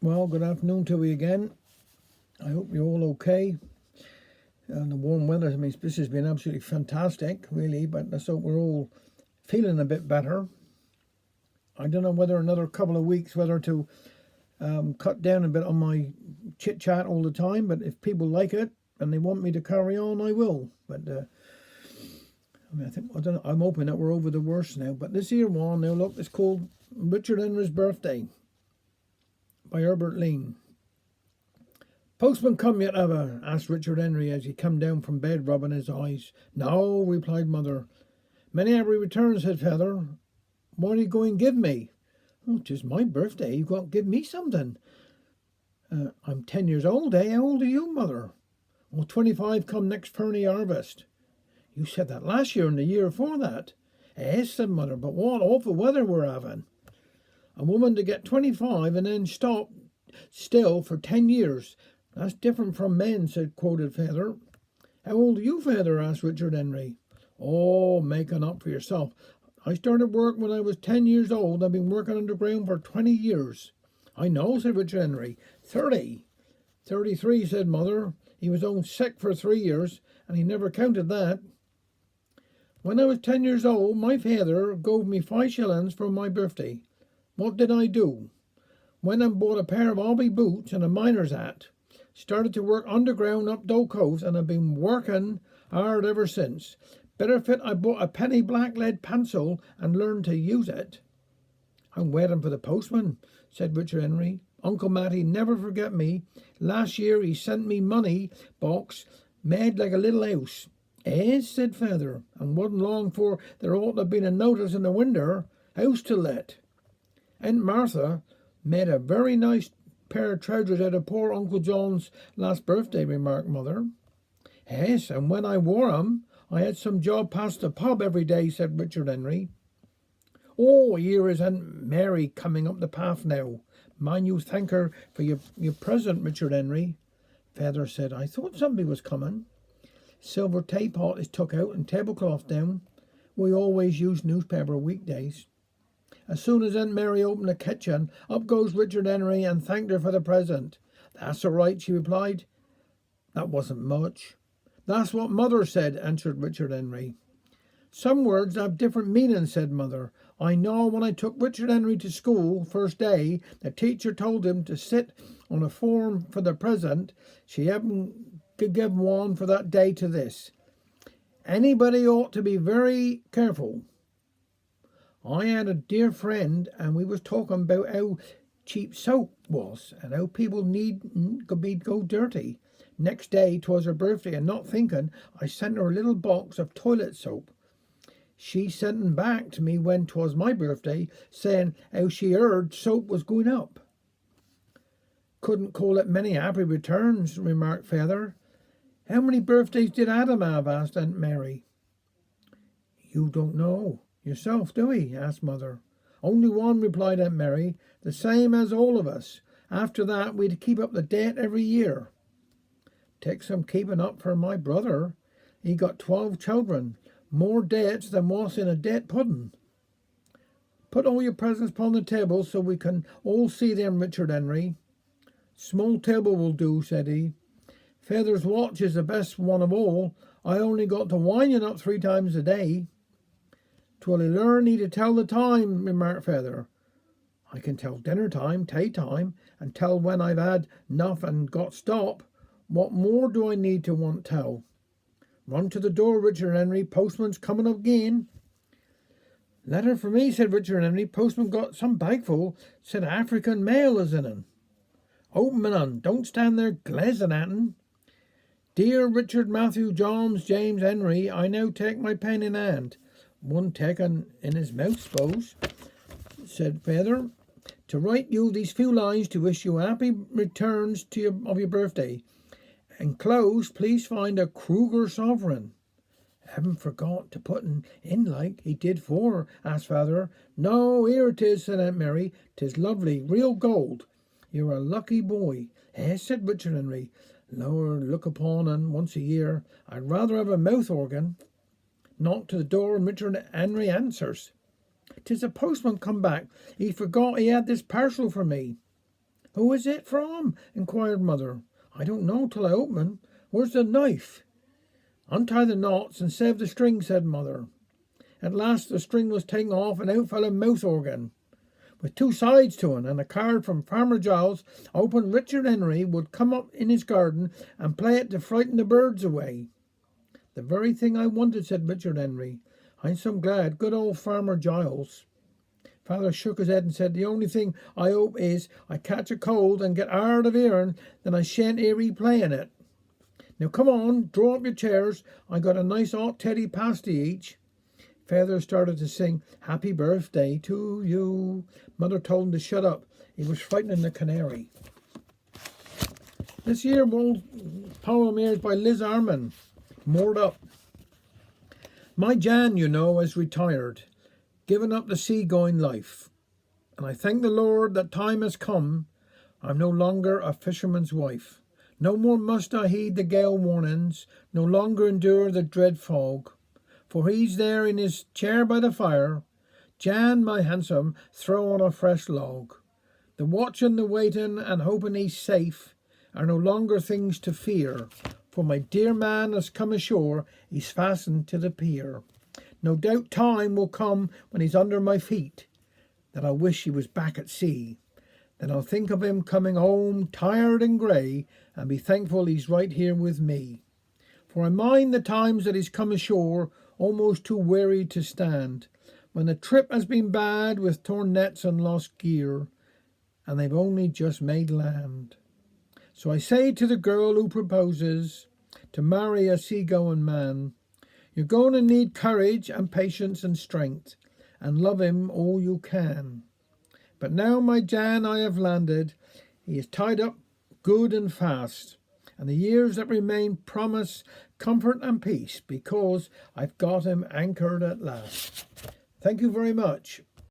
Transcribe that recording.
Well, good afternoon to you again. I hope you're all okay. And the warm weather, I mean, this has been absolutely fantastic, really, but let's hope we're all feeling a bit better. I don't know whether another couple of weeks, whether to cut down a bit on my chit-chat all the time, but if people like it and they want me to carry on, I will. But, I don't know, I'm hoping that we're over the worst now. But this here one, now look, it's called Richard Henry's Birthday by Herbert Lean. Postman come yet ever? Asked Richard Henry as he come down from bed rubbing his eyes. No, replied Mother. Many every return, said Feather. What are you going to give me? Oh, 'tis my birthday. You've got to give me something. I'm 10 years old, eh? How old are you, Mother? Oh, 25 come next Ferny harvest. You said that last year and the year before that. Yes, said Mother, but what awful weather we're having. A woman to get 25 and then stop still for 10 years. That's different from men, quoted Feather. How old are you, Feather? Asked Richard Henry. Oh, making up for yourself. I started work when I was 10 years old. I've been working underground for 20 years. I know, said Richard Henry. 30. 33, said Mother. He was home sick for 3 years, and he never counted that. When I was 10 years old, my father gave me 5 shillings for my birthday. What did I do? Went and bought a pair of hobby boots and a miner's hat. Started to work underground up Doe Coast, and I've been working hard ever since. Better fit I bought a penny black lead pencil and learned to use it. I'm waiting for the postman, said Richard Henry. Uncle Matty never forget me. Last year he sent me money box made like a little house. Eh, said Feather, and wasn't long for there ought to have been a notice in the window, house to let. Aunt Martha made a very nice pair of trousers out of poor Uncle John's last birthday, remarked Mother. Yes, and when I wore 'em, I had some job past the pub every day, said Richard Henry. Oh, here is Aunt Mary coming up the path now. Mind you thank her for your present, Richard Henry. Feather said, I thought somebody was coming. Silver teapot is took out and tablecloth down. We always use newspaper weekdays. As soon as Aunt Mary opened the kitchen, up goes Richard Henry and thanked her for the present. That's all right, she replied. That wasn't much. That's what Mother said, answered Richard Henry. Some words have different meanings, said Mother. I know when I took Richard Henry to school first day, the teacher told him to sit on a form for the present. She hadn't to give one for that day to this. Anybody ought to be very careful. I had a dear friend, and we was talking about how cheap soap was, and how people needn't go dirty. Next day, 'twas her birthday, and not thinking, I sent her a little box of toilet soap. She sent 'em back to me when 'twas my birthday, saying how she heard soap was going up. Couldn't call it many happy returns, remarked Feather. How many birthdays did Adam have? Asked Aunt Mary. You don't know yourself, do he? Asked Mother. Only one, replied Aunt Mary, the same as all of us. After that, we'd keep up the debt every year. Takes some keeping up for my brother. He got 12 children, more debts than was in a debt pudding. Put all your presents upon the table so we can all see them, Richard Henry. Small table will do, said he. Feather's watch is the best one of all. I only got to winding up 3 times a day. 'Twill he learn he to tell the time, remarked Feather. I can tell dinner time, tea time, and tell when I've had enough and got stop. What more do I need to want tell? Run to the door, Richard Henry. Postman's coming again. Letter for me, said Richard Henry. Postman got some bagful. Said African mail is in 'un. Open 'un. Don't stand there glazing at 'un. Dear Richard Matthew Johns James Henry, I now take my pen in hand. One taken in his mouth, suppose, said Feather, to write you these few lines to wish you happy returns of your birthday. Enclosed, please find a Kruger sovereign. Haven't forgot to put in like he did for, asked Feather. No, here it is, said Aunt Mary. 'Tis lovely, real gold. You're a lucky boy. Yes, said Richard Henry. Lower look upon and once a year. I'd rather have a mouth organ. Knock to the door and Richard Henry answers. 'Tis the postman come back. He forgot he had this parcel for me. Who is it from? Inquired mother. I don't know till I open. Where's the knife? Untie the knots and save the string, said mother. At last the string was taken off and out fell a mouse organ, with two sides to it, and a card from Farmer Giles, hoping Richard Henry would come up in his garden and play it to frighten the birds away. The very thing I wanted, said Richard Henry. I'm so glad, good old Farmer Giles. Father shook his head and said, the only thing I hope is I catch a cold and get hard of hearing, then I shan't hear ye playing it. Now come on, draw up your chairs. I got a nice hot teddy pasty each. Father started to sing Happy Birthday to You. Mother told him to shut up. He was frightening the canary. This year poem here is by Liz Arman. Moored Up. My Jan, you know, is retired, given up the sea-going life. And I thank the Lord that time has come. I'm no longer a fisherman's wife. No more must I heed the gale warnings, no longer endure the dread fog. For he's there in his chair by the fire. Jan, my handsome, throw on a fresh log. The watching, the waiting, and hoping he's safe are no longer things to fear. For my dear man has come ashore, he's fastened to the pier. No doubt time will come when he's under my feet, that I'll wish he was back at sea. Then I'll think of him coming home tired and grey, and be thankful he's right here with me. For I mind the times that he's come ashore, almost too weary to stand, when the trip has been bad with torn nets and lost gear, and they've only just made land. So I say to the girl who proposes to marry a sea-going man, you're going to need courage and patience and strength, and love him all you can. But now, my Jan, I have landed. He is tied up good and fast, and the years that remain promise comfort and peace, because I've got him anchored at last. Thank you very much.